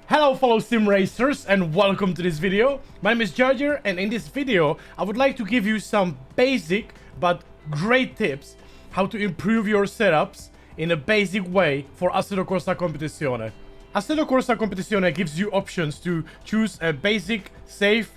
Hello fellow sim racers and welcome to this video. My name is Jardier and in this video I would like to give you some basic but great tips how to improve your setups in a basic way for Assetto Corsa Competizione. Assetto Corsa Competizione gives you options to choose a basic, safe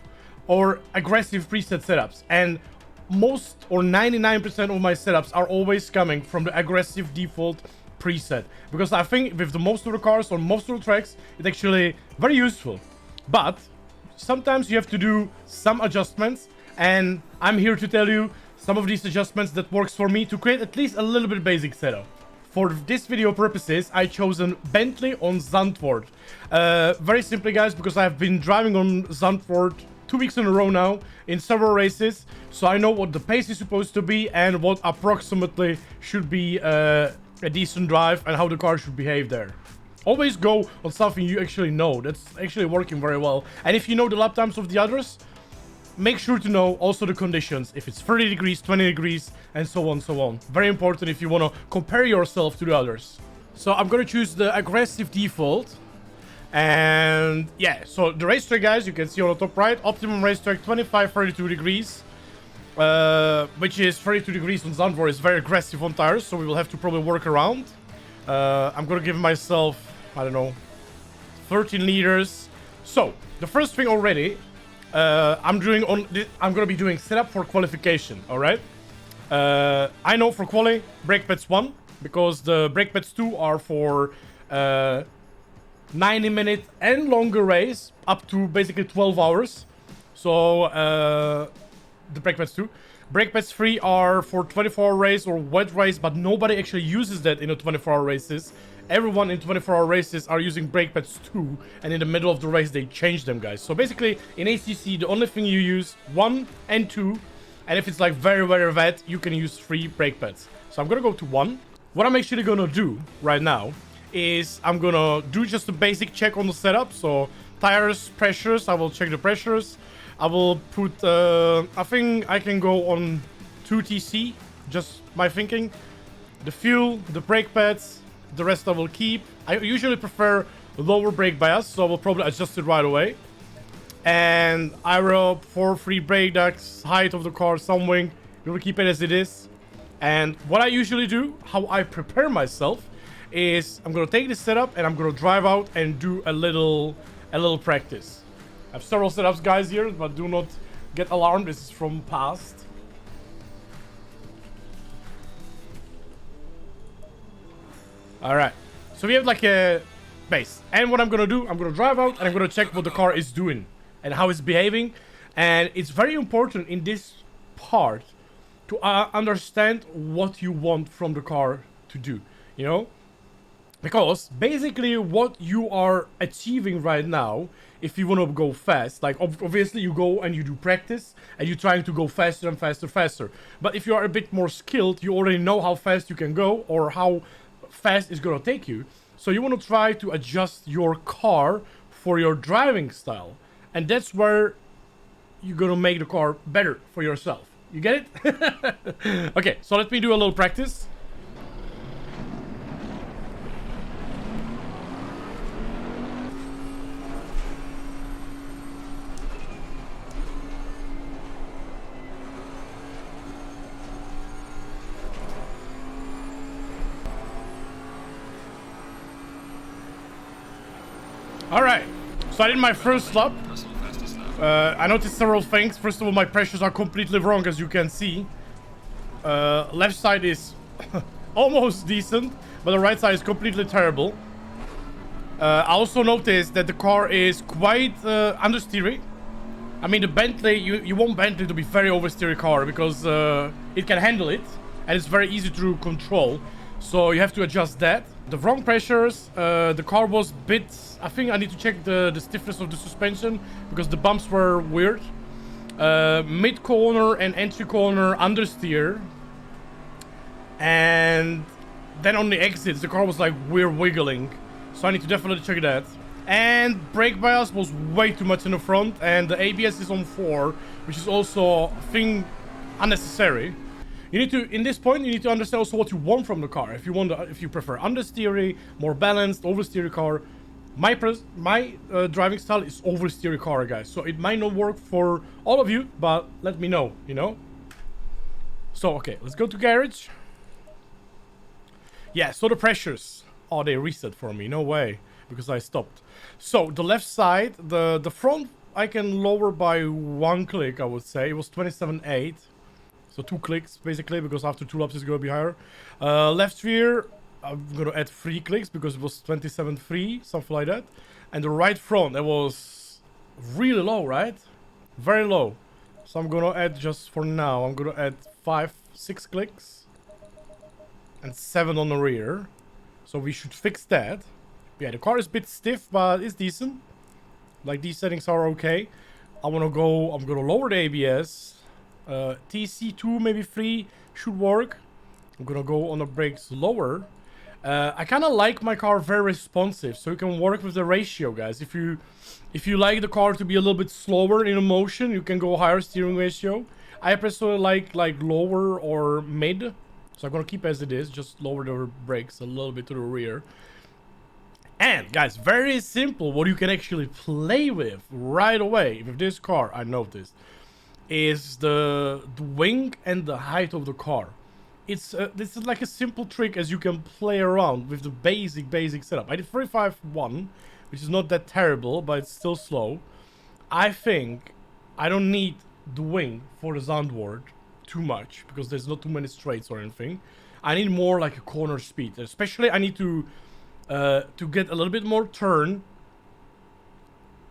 or aggressive preset setups, and most or 99% of my setups are always coming from the aggressive default preset, because I think with the most of the cars on most of the tracks it's actually very useful. But sometimes you have to do some adjustments, and I'm here to tell you some of these adjustments that works for me to create at least a little bit basic setup. For this video purposes, I chosen Bentley on Zandvoort. Very simply, guys, because I've been driving on Zandvoort 2 weeks in a row now in several races, so I know what the pace is supposed to be and what approximately should be a decent drive and how the car should behave there. Always go on something you actually know. That's actually working very well. And if you know the lap times of the others, make sure to know also the conditions. If it's 30 degrees, 20 degrees, and so on, so on. Very important if you want to compare yourself to the others. So I'm going to choose the aggressive default. And yeah, so the racetrack, guys, you can see on the top right, optimum racetrack 25-32 degrees. Which is 32 degrees on Zandvoort, is very aggressive on tires, so we will have to probably work around. I'm gonna give myself, I don't know, 13 liters. So the first thing already, I'm gonna be doing setup for qualification. All right. I know for quali, brake pads 1, because the brake pads 2 are for 90-minute and longer race, up to basically 12 hours. So the brake pads 2. Brake pads 3 are for 24-hour race or wet race, but nobody actually uses that in a 24-hour races. Everyone in 24-hour races are using brake pads 2, and in the middle of the race they change them, guys. So basically in ACC the only thing you use 1 and 2, and if it's like very wet you can use 3 brake pads. So I'm gonna go to 1. What I'm actually gonna do right now is I'm gonna do just a basic check on the setup. So tires, pressures, I will check the pressures. I will put, I think I can go on 2TC, just my thinking. The fuel, the brake pads, the rest I will keep. I usually prefer lower brake bias, so I will probably adjust it right away. And aero, 4 free brake ducts, height of the car, some wing, we will keep it as it is. And what I usually do, how I prepare myself, is I'm gonna take this setup and I'm gonna drive out and do a little practice. I have several setups, guys, here, but do not get alarmed. This is from past. Alright, so we have like a base. And what I'm gonna do, I'm gonna drive out and I'm gonna check what the car is doing and how it's behaving. And it's very important in this part to understand what you want from the car to do, you know? Because basically what you are achieving right now, if you want to go fast, like obviously you go and you do practice and you're trying to go faster and faster. But if you are a bit more skilled, you already know how fast you can go or how fast it's going to take you. So you want to try to adjust your car for your driving style. And that's where you're going to make the car better for yourself. You get it? Okay, so let me do a little practice. Alright, so I did my first lap. I noticed several things. First of all, my pressures are completely wrong, as you can see. Left side is almost decent, but the right side is completely terrible. I also noticed that the car is quite understeery. I mean, the Bentley, you want Bentley to be very oversteery car because it can handle it and it's very easy to control. So you have to adjust that. The wrong pressures, the car was a bit... I think I need to check the stiffness of the suspension because the bumps were weird. Mid corner and entry corner understeer. And then on the exits, the car was like weird wiggling. So I need to definitely check that. And brake bias was way too much in the front, and the ABS is on 4, which is also, I think, unnecessary. You need to, in this point, you need to understand also what you want from the car. If you prefer understeery, more balanced, oversteery car, My driving style is oversteer car, guys. So it might not work for all of you, but let me know, you know? So, okay, let's go to garage. Yeah, so the pressures. Oh, they reset for me. No way. Because I stopped. So, the left side, the front, I can lower by 1 click, I would say. It was 27.8. So 2 clicks, basically, because after 2 laps it's going to be higher. Left rear, I'm going to add 3 clicks because it was 27.3, something like that. And the right front, it was really low, right? Very low. So I'm going to add, just for now, I'm going to add 6 clicks. And 7 on the rear. So we should fix that. Yeah, the car is a bit stiff, but it's decent. Like, these settings are okay. I'm gonna lower the ABS. TC2, maybe 3 should work. I'm gonna go on the brakes lower. I kind of like my car very responsive, so you can work with the ratio, guys. If you like the car to be a little bit slower in motion, you can go higher steering ratio. I personally like lower or mid, so I'm gonna keep as it is. Just lower the brakes a little bit to the rear. And guys, very simple. What you can actually play with right away with this car, I noticed, is the wing and the height of the car. This is like a simple trick as you can play around with the basic setup. I did 35.1, which is not that terrible, but it's still slow. I think I don't need the wing for the Zandvoort too much because there's not too many straights or anything. I need more like a corner speed. Especially I need to get a little bit more turn.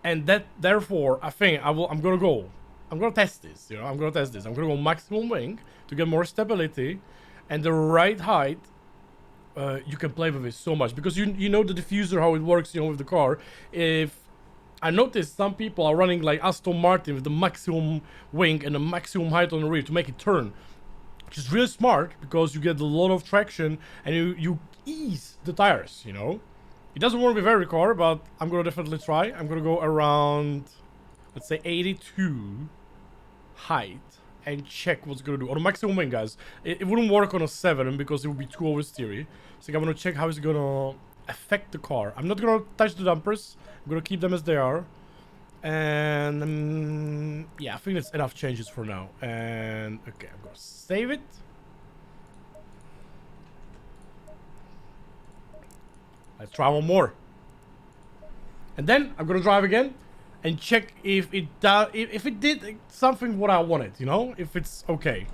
And therefore I think I'm gonna test this, you know. I'm gonna go maximum wing to get more stability, and the right height. You can play with it so much because you know the diffuser, how it works, you know, with the car. If I noticed some people are running like Aston Martin with the maximum wing and the maximum height on the rear to make it turn, which is really smart because you get a lot of traction and you ease the tires, you know. It doesn't work with every car, but I'm gonna definitely try. I'm gonna go around, let's say 82 height and check what's gonna do on the maximum wing, guys. It wouldn't work on a 7 because it would be too oversteery. So I'm gonna check how it's gonna affect the car. I'm not gonna touch the dampers. I'm gonna keep them as they are. And yeah, I think that's enough changes for now. And okay, I'm gonna save it. Let's try one more. And then I'm gonna drive again and check if it did something what I wanted, you know, if it's okay.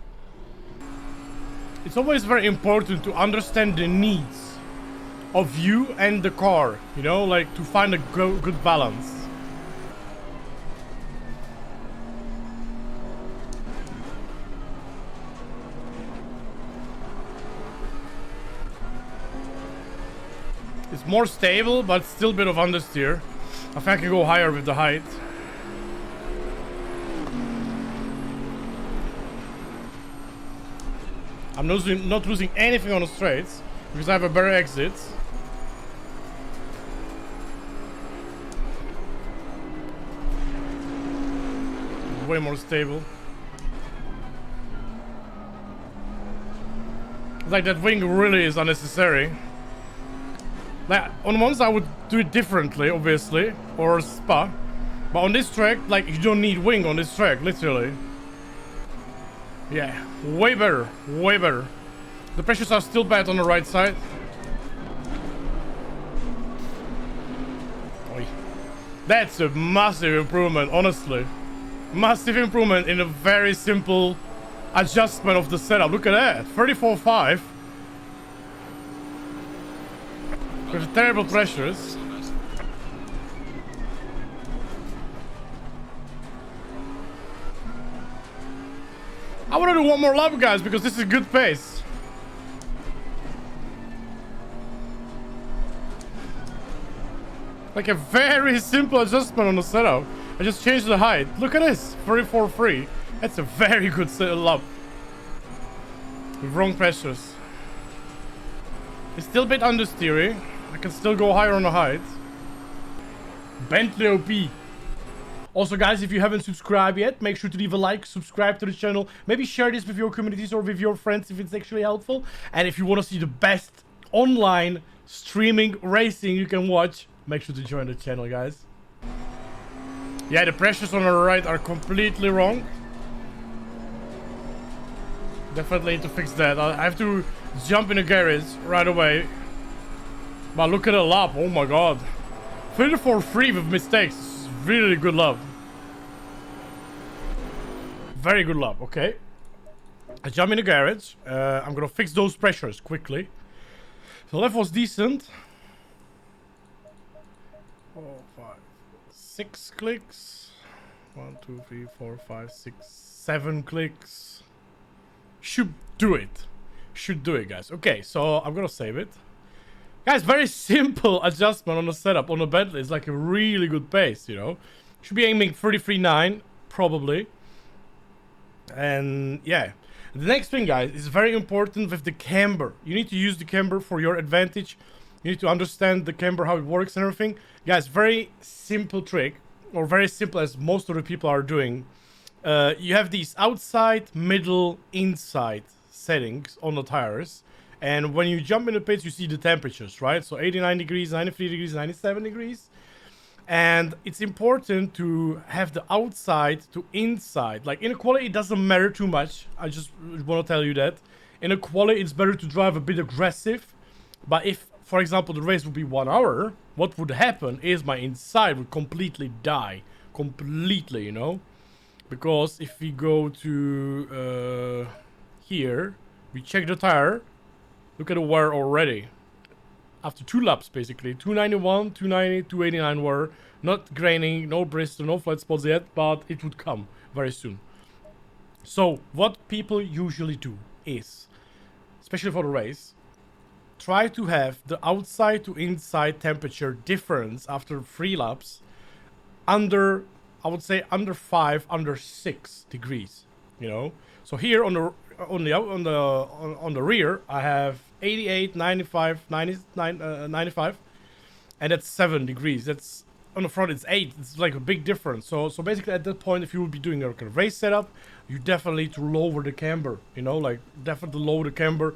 It's always very important to understand the needs of you and the car, you know, like to find a good balance. It's more stable, but still a bit of understeer. I think I can go higher with the height. I'm not losing anything on the straights because I have a better exit. Way more stable. Like that wing really is unnecessary. Like, on one side I would do it differently, obviously, or Spa. But on this track, like, you don't need wing on this track, literally. Yeah, way better, way better. The pressures are still bad on the right side. Oy. That's a massive improvement, honestly. Massive improvement in a very simple adjustment of the setup. Look at that, 34.5. With terrible pressures. I want to do one more lap, guys, because this is a good pace. Like a very simple adjustment on the setup. I just changed the height. Look at this, 34.3. That's a very good lap. With wrong pressures. It's still a bit understeery. I can still go higher on the height. Bentley OP. Also, guys, if you haven't subscribed yet, make sure to leave a like, subscribe to the channel. Maybe share this with your communities or with your friends if it's actually helpful. And if you want to see the best online streaming racing you can watch, make sure to join the channel, guys. Yeah, the pressures on the right are completely wrong. Definitely need to fix that. I have to jump in the garage right away. But look at the lap. Oh my god. 34-3 with mistakes. It's really good lap. Very good lap. Okay. I jump in the garage. I'm gonna fix those pressures quickly. The left was decent. 4, 5, 6 clicks. 1, 2, 3, 4, 5, 6, 7 clicks. Should do it. Should do it, guys. Okay, so I'm gonna save it. Guys, very simple adjustment on the setup. On the Bentley, it's like a really good pace, you know. Should be aiming 33.9, probably. And yeah. The next thing, guys, is very important with the camber. You need to use the camber for your advantage. You need to understand the camber, how it works and everything. Guys, very simple trick, or very simple as most of the people are doing. You have these outside, middle, inside settings on the tires. And when you jump in the pits, you see the temperatures, right? So 89 degrees, 93 degrees, 97 degrees. And it's important to have the outside to inside. Like in a quality, it doesn't matter too much. I just want to tell you that. In a quality, it's better to drive a bit aggressive. But if, for example, the race would be 1 hour, what would happen is my inside would completely die. Completely, you know? Because if we go to here, we check the tire. Look at the wear already. After 2 laps, basically. 291, 290, 289 wear. Not graining, no bristle, no flat spots yet, but it would come very soon. So, what people usually do is, especially for the race, try to have the outside to inside temperature difference after 3 laps under, I would say, under 5, under 6 degrees, you know? So here on the rear, I have 88, 95, 95, and that's 7 degrees. That's on the front, it's 8. It's like a big difference. So basically, at that point, if you would be doing a race setup, you definitely need to lower the camber. You know, like definitely lower the camber,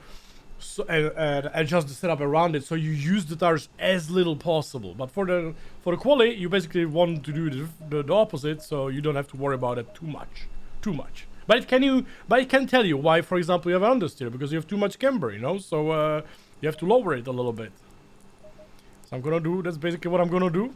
so and adjust the setup around it. So you use the tires as little possible. But for the quali, you basically want to do the opposite, so you don't have to worry about it too much. But it can tell you why, for example, you have understeer, because you have too much camber, you know? So you have to lower it a little bit. So that's basically what I'm gonna do.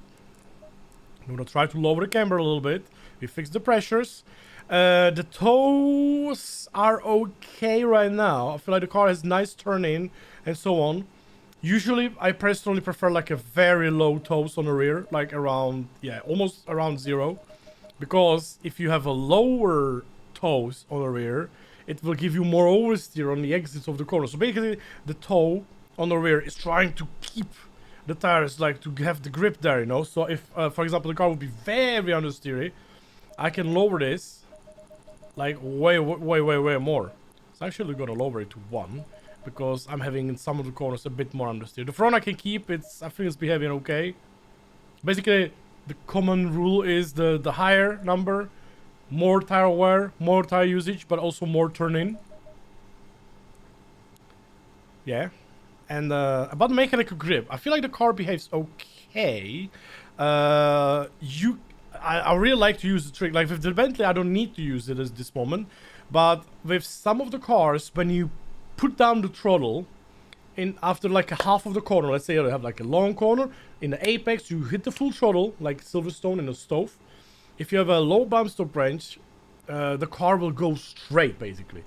I'm gonna try to lower the camber a little bit. We fix the pressures. The toes are okay right now. I feel like the car has nice turn in and so on. Usually, I personally prefer like a very low toes on the rear, like around, yeah, almost around 0. Because if you have a lower toes on the rear, it will give you more oversteer on the exits of the corner. So basically, the toe on the rear is trying to keep the tires, like, to have the grip there, you know? So if, for example, the car would be very understeery, I can lower this, like, way more. So I'm actually gonna lower it to 1, because I'm having in some of the corners a bit more understeer. The front I can keep, I think it's behaving okay. Basically, the common rule is the higher number, more tire wear, more tire usage, but also more turn-in. Yeah. And about mechanical grip, I feel like the car behaves okay. I really like to use the trick. Like with the Bentley, I don't need to use it at this moment. But with some of the cars, when you put down the throttle in after like a half of the corner, let's say you have like a long corner, in the apex, you hit the full throttle, like Silverstone in a stove. If you have a low bump stop range, the car will go straight, basically.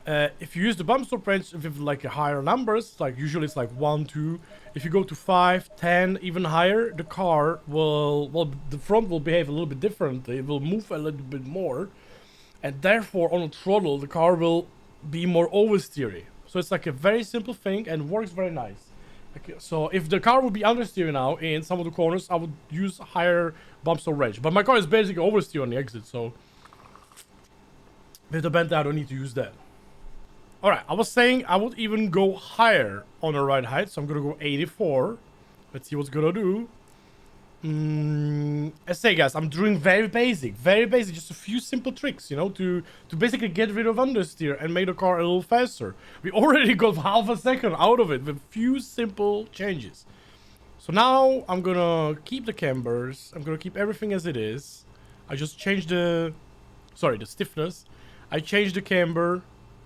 If you use the bump stop range with like a higher numbers, like usually it's like 1, 2. If you go to 5, 10, even higher, the car the front will behave a little bit differently. It will move a little bit more. And therefore, on a throttle, the car will be more oversteery. So it's like a very simple thing and works very nice. Okay, so if the car would be understeer now in some of the corners, I would use higher bump stop range. But my car is basically oversteer on the exit, so with the Bentley, I don't need to use that. Alright, I was saying I would even go higher on the ride height, so I'm gonna go 84. Let's see what's gonna do. I say, guys, I'm doing very basic, just a few simple tricks, you know, to basically get rid of understeer and make the car a little faster. We already got half a second out of it with few simple changes. So now I'm gonna keep the cambers. I'm gonna keep everything as it is. I just changed the stiffness. I changed the camber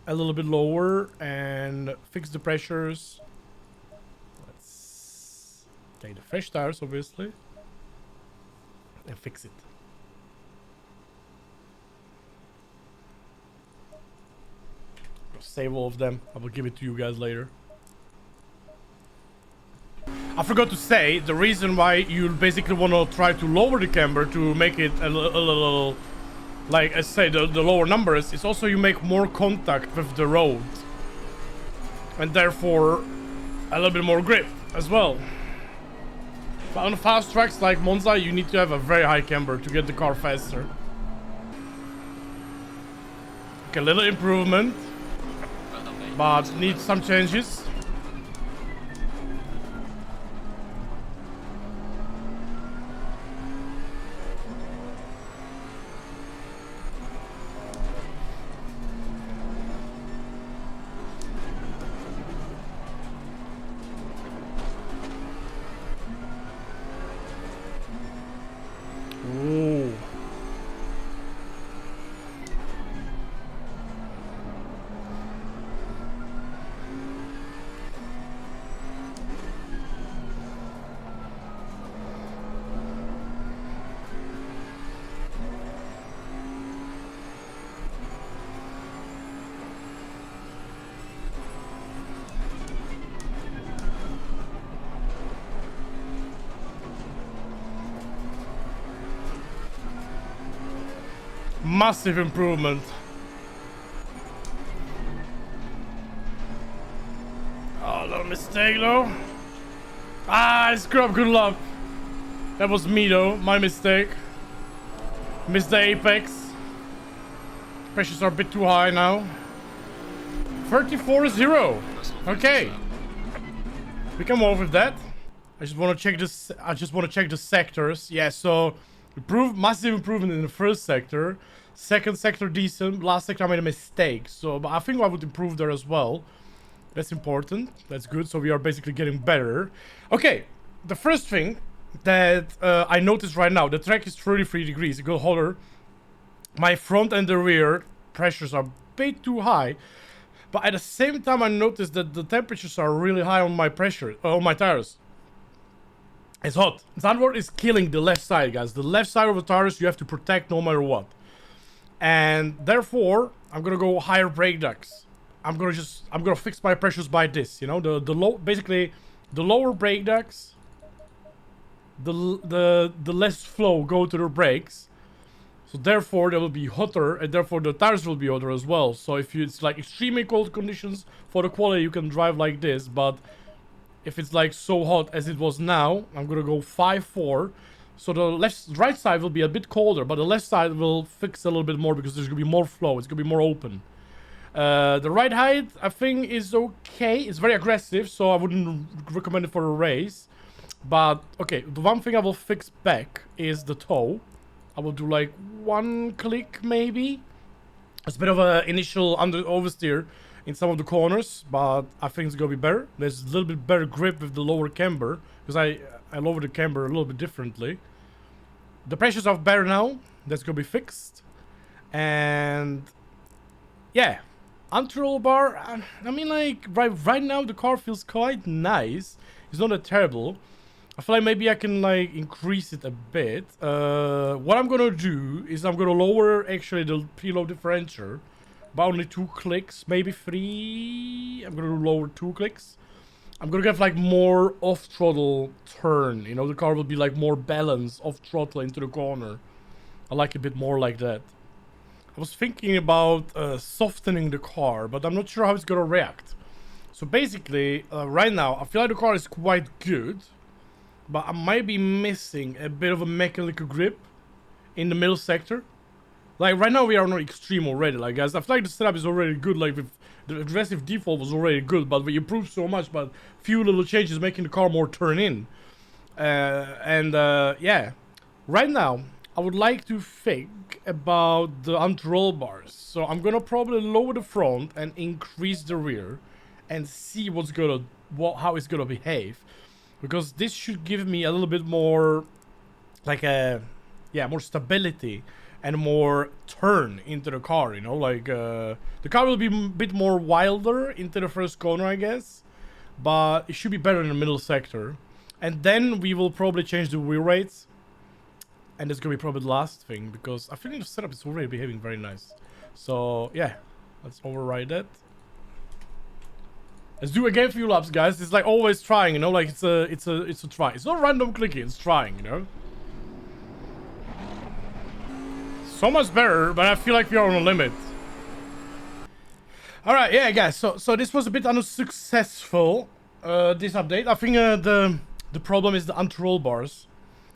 a little bit lower and fixed the pressures. Let's take the fresh tires, obviously, and fix it. I'll save all of them. I will give it to you guys later. I forgot to say, the reason why you basically want to try to lower the camber to make it a little, like I say, the lower numbers, is also you make more contact with the road. And therefore, a little bit more grip as well. But on fast tracks like Monza, you need to have a very high camber to get the car faster. Okay, a little improvement, but needs some changes. Ooh. Massive improvement. Oh, little mistake though. Ah, I screwed up. Good luck. That was me though. My mistake. Missed the apex. Pressures are a bit too high now. 34-0. Okay. We can move with that. I just want to check this. I just want to check the sectors. Yeah, so massive improvement in the first sector. Second sector decent. Last sector I made a mistake. So but I think I would improve there as well. That's important. That's good. So we are basically getting better. Okay. The first thing that I noticed right now, the track is 33 degrees. It goes hotter. My front and the rear pressures are a bit too high. But at the same time, I noticed that the temperatures are really high on my on my tires. It's hot. Downward is killing the left side, guys. The left side of the tires you have to protect no matter what. And therefore, I'm gonna go higher brake ducts. I'm gonna fix my pressures by this. You know, basically the lower brake ducts, the less flow go to the brakes. So therefore they will be hotter, and therefore the tires will be hotter as well. So if it's like extremely cold conditions for the quality, you can drive like this. But if it's like so hot as it was now, I'm gonna go 5-4. So the right side will be a bit colder, but the left side will fix a little bit more because there's gonna be more flow. It's gonna be more open. The ride height, I think, is okay. It's very aggressive, so I wouldn't recommend it for a race. But okay, the one thing I will fix back is the toe. I will do like 1 click maybe. It's a bit of an initial oversteer in some of the corners, but I think it's gonna be better. There's a little bit better grip with the lower camber because I lowered the camber a little bit differently. The pressures are better now. That's gonna be fixed. And yeah, anti-roll bar. I mean, like right now the car feels quite nice. It's not that terrible. I feel like maybe I can like increase it a bit. What I'm gonna do is I'm gonna lower actually the preload differential by only 2 clicks, maybe 3. I'm gonna lower 2 clicks. I'm gonna get like more off throttle turn. You know, the car will be like more balanced off throttle into the corner. I like a bit more like that. I was thinking about softening the car, but I'm not sure how it's gonna react. So basically, right now I feel like the car is quite good, but I might be missing a bit of a mechanical grip in the middle sector. Like right now we are on extreme already, like guys. I feel like the setup is already good. Like with the aggressive default was already good, but we improved so much. But few little changes making the car more turn in. Yeah, right now I would like to think about the anti-roll bars. So I'm gonna probably lower the front and increase the rear, and see how it's gonna behave. because this should give me a little bit more, like more stability and more turn into the car, you know, like the car will be a bit more wilder into the first corner, I guess, but it should be better in the middle sector. And then we will probably change the wheel rates, and that's gonna be probably the last thing, because I feel like the setup is already behaving very nice. So yeah, let's override that. Let's do again a few laps, guys. It's like always trying, you know, like it's a try. It's not random clicking, it's trying, you know. So much better, but I feel like we are on a limit. All right, yeah, guys. So this was a bit unsuccessful. This update. I think the problem is the anti-roll bars.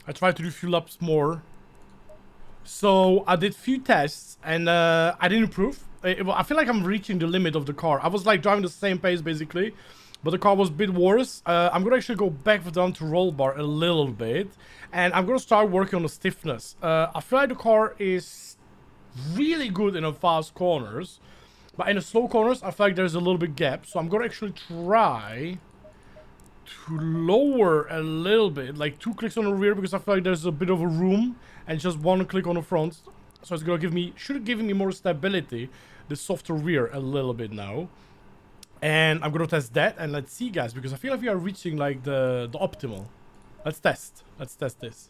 I tried to do a few laps more. So I did few tests and I didn't improve. I feel like I'm reaching the limit of the car. I was like driving the same pace basically, but the car was a bit worse. I'm gonna actually go back with the anti-roll bar a little bit, and I'm gonna start working on the stiffness. I feel like the car is really good in the fast corners, but in the slow corners I feel like there's a little bit gap. So I'm gonna actually try to lower a little bit, like 2 clicks on the rear, because I feel like there's a bit of a room, and just 1 click on the front. So it's gonna give me, should give me more stability, the softer rear a little bit now. And I'm gonna test that, and let's see, guys, because I feel like we are reaching like the optimal. Let's test this.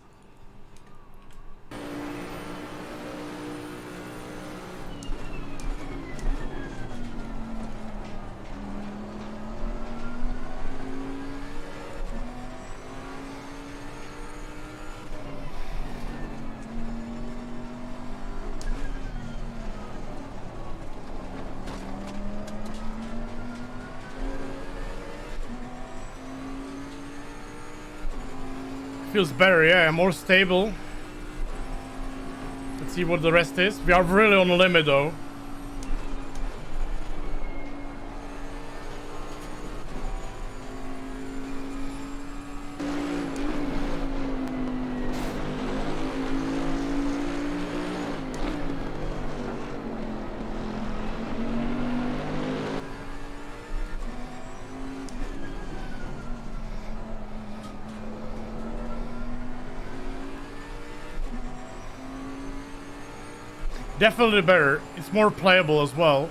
Feels better, yeah, more stable. Let's see what the rest is. We are really on the limit though. Definitely better. It's more playable as well.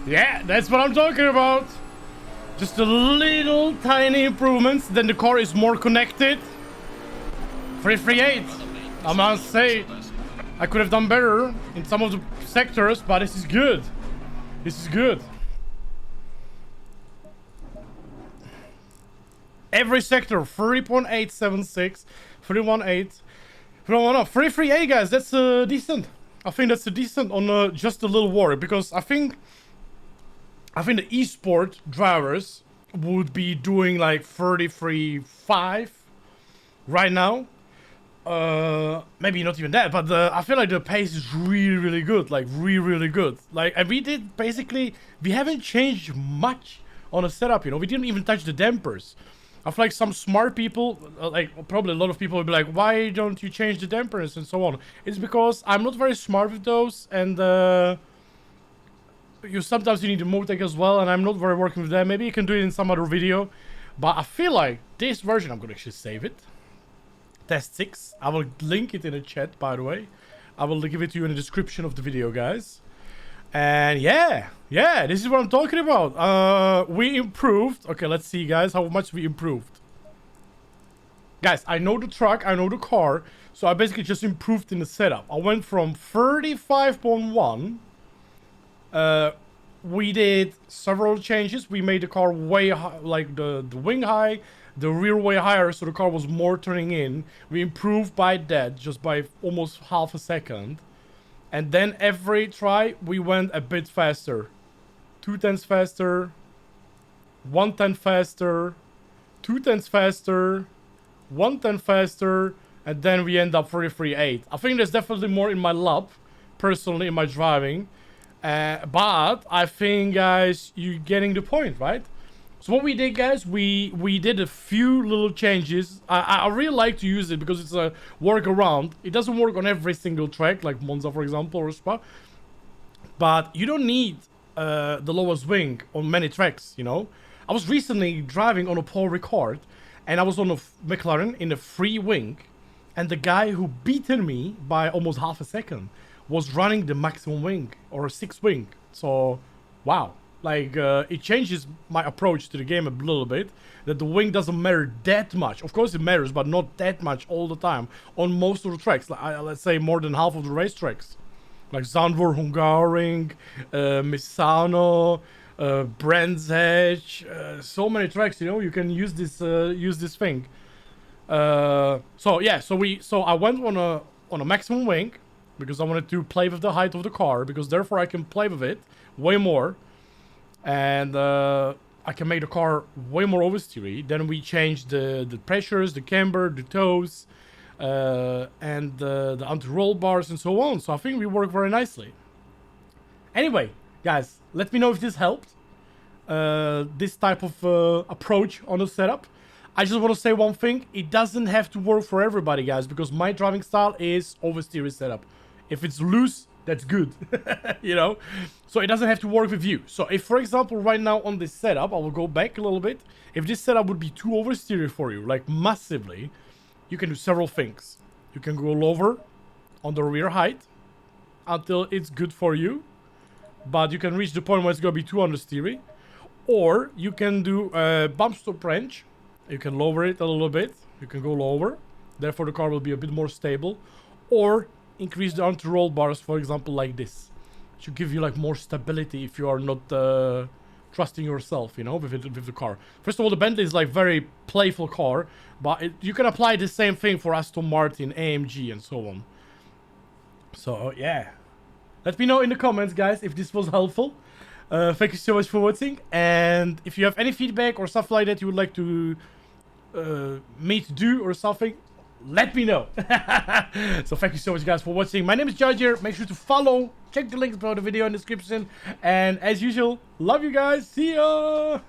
Yeah, that's what I'm talking about. Just a little tiny improvements, then the car is more connected. 338, I must say. I could have done better in some of the sectors, but this is good. This is good. Every sector, 3.876, 318, 338, guys, that's decent. I think that's a decent on just a little worry, because I think the esport drivers would be doing like 33.5 right now. Maybe not even that, but I feel like the pace is really good, like really good. Like, and we did basically, we haven't changed much on the setup, you know. We didn't even touch the dampers. I feel like some smart people, like probably a lot of people will be like, why don't you change the dampers and so on? It's because I'm not very smart with those, and sometimes you need the Motec as well, and I'm not very working with that. Maybe you can do it in some other video, but I feel like this version, I'm gonna actually save it. Test 6. I will link it in the chat, by the way. I will give it to you in the description of the video, guys. And yeah, this is what I'm talking about. We improved. Okay, let's see, guys, how much we improved. Guys, I know the truck, I know the car, so I basically just improved in the setup. I went from 35.1. We did several changes. We made the car way high, like the wing high, the rear way higher, so the car was more turning in. We improved by that, just by almost half a second. And then every try, we went a bit faster. 0.2 faster, 1/10 faster, 0.2 faster, 1/10 faster, and then we end up 33.8. I think there's definitely more in my lap, personally, in my driving. But I think, guys, you're getting the point, right? So what we did, guys, we did a few little changes. I really like to use it because it's a workaround. It doesn't work on every single track, like Monza, for example, or Spa. But you don't need the lowest wing on many tracks, you know? I was recently driving on a Paul Ricard, and I was on a McLaren in a free wing, and the guy who beaten me by almost half a second was running the maximum wing, or a 6 wing. So, wow. Like, it changes my approach to the game a little bit, that the wing doesn't matter that much. Of course it matters, but not that much all the time on most of the tracks. Like, let's say more than half of the race tracks. Like Zandvoort, Hungaroring, Misano, Brands Hatch, so many tracks, you know, you can use this thing. So yeah, so I went on a maximum wing because I wanted to play with the height of the car, because therefore I can play with it way more. And I can make the car way more oversteery. Then we changed the pressures, the camber, the toes, and the anti-roll bars and so on. So I think we work very nicely. Anyway, guys, let me know if this helped. This type of approach on the setup. I just want to say one thing. It doesn't have to work for everybody, guys, because my driving style is oversteery setup. If it's loose, that's good, you know? So it doesn't have to work with you. So if, for example, right now on this setup, I will go back a little bit. If this setup would be too oversteery for you, like massively, you can do several things. You can go lower on the rear height until it's good for you, but you can reach the point where it's going to be too understeery. Or you can do a bump stop wrench. You can lower it a little bit. You can go lower. Therefore, the car will be a bit more stable. Or increase the anti-roll bars, for example, like this. It should give you like more stability if you are not trusting yourself, you know, with the car. First of all, the Bentley is like very playful car, but you can apply the same thing for Aston Martin, AMG, and so on. So yeah, let me know in the comments, guys, if this was helpful. Thank you so much for watching, and if you have any feedback or stuff like that you would like to me to do or something, let me know. So thank you so much, guys, for watching. My name is Jardier. Make sure to follow, check the links below the video in the description, and as usual, love you guys. See ya.